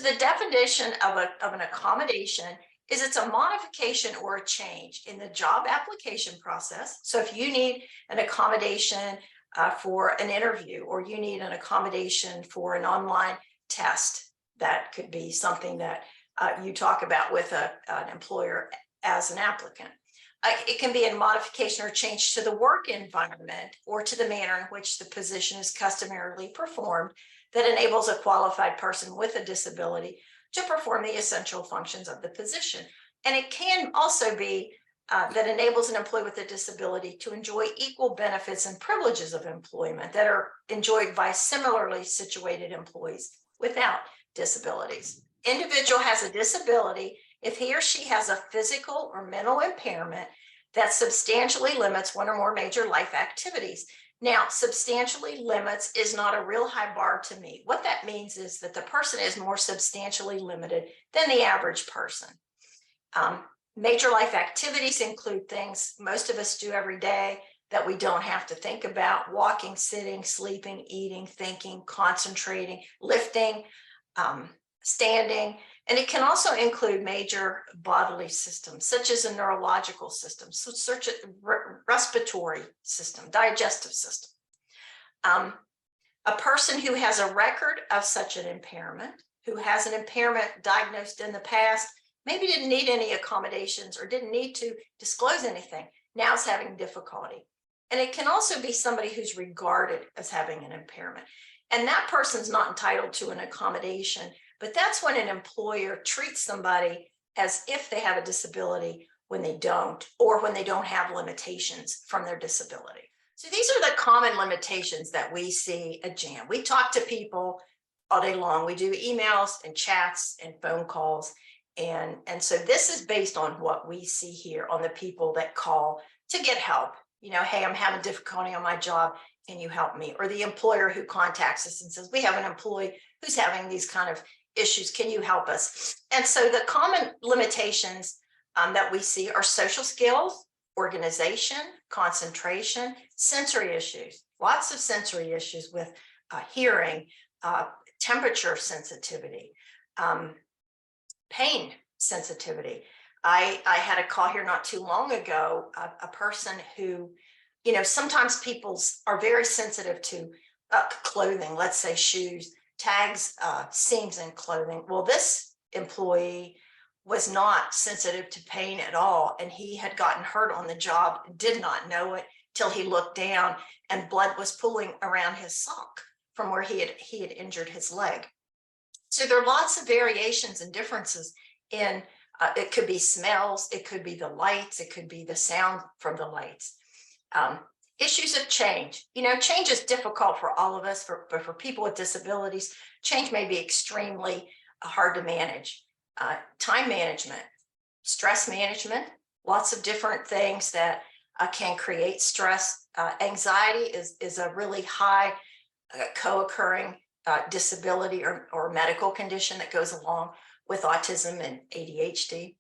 The definition of an accommodation is it's a modification or a change in the job application process. So if you need an accommodation for an interview, or you need an accommodation for an online test, that could be something that you talk about with an employer as an applicant. It can be a modification or change to the work environment or to the manner in which the position is customarily performed that enables a qualified person with a disability to perform the essential functions of the position. And it can also be that enables an employee with a disability to enjoy equal benefits and privileges of employment that are enjoyed by similarly situated employees without disabilities. Individual has a disability if he or she has a physical or mental impairment that substantially limits one or more major life activities. Now, substantially limits is not a real high bar to meet. What that means is that the person is more substantially limited than the average person. Major life activities include things most of us do every day that we don't have to think about: walking, sitting, sleeping, eating, thinking, concentrating, lifting, standing. And it can also include major bodily systems, such as a neurological system, so such a respiratory system, digestive system. A person who has a record of such an impairment, who has an impairment diagnosed in the past, maybe didn't need any accommodations or didn't need to disclose anything, now is having difficulty. And it can also be somebody who's regarded as having an impairment. And that person's not entitled to an accommodation, but that's when an employer treats somebody as if they have a disability when they don't, or when they don't have limitations from their disability. So these are the common limitations that we see at JAM. We talk to people all day long. We do emails and chats and phone calls. And so this is based on what we see here on the people that call to get help. You know, hey, I'm having difficulty on my job. Can you help me? Or the employer who contacts us and says, we have an employee who's having these kind of issues. Can you help us? And so the common limitations that we see are social skills, organization, concentration, sensory issues, lots of sensory issues with hearing, temperature sensitivity, pain sensitivity. I had a call here not too long ago, a person who, you know, sometimes people are very sensitive to clothing, let's say shoes, tags, seams in clothing. Well, this employee was not sensitive to pain at all, and he had gotten hurt on the job, did not know it till he looked down and blood was pooling around his sock from where he had injured his leg. So there are lots of variations and differences in, it could be smells, it could be the lights, it could be the sound from the lights. Issues of change. You know, change is difficult for all of us, but for people with disabilities, change may be extremely hard to manage. Time management, stress management, lots of different things that can create stress. Anxiety is a really high co-occurring disability or medical condition that goes along with autism and ADHD.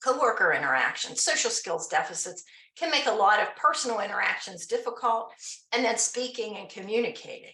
Coworker interaction, social skills deficits can make a lot of personal interactions difficult, and then speaking and communicating.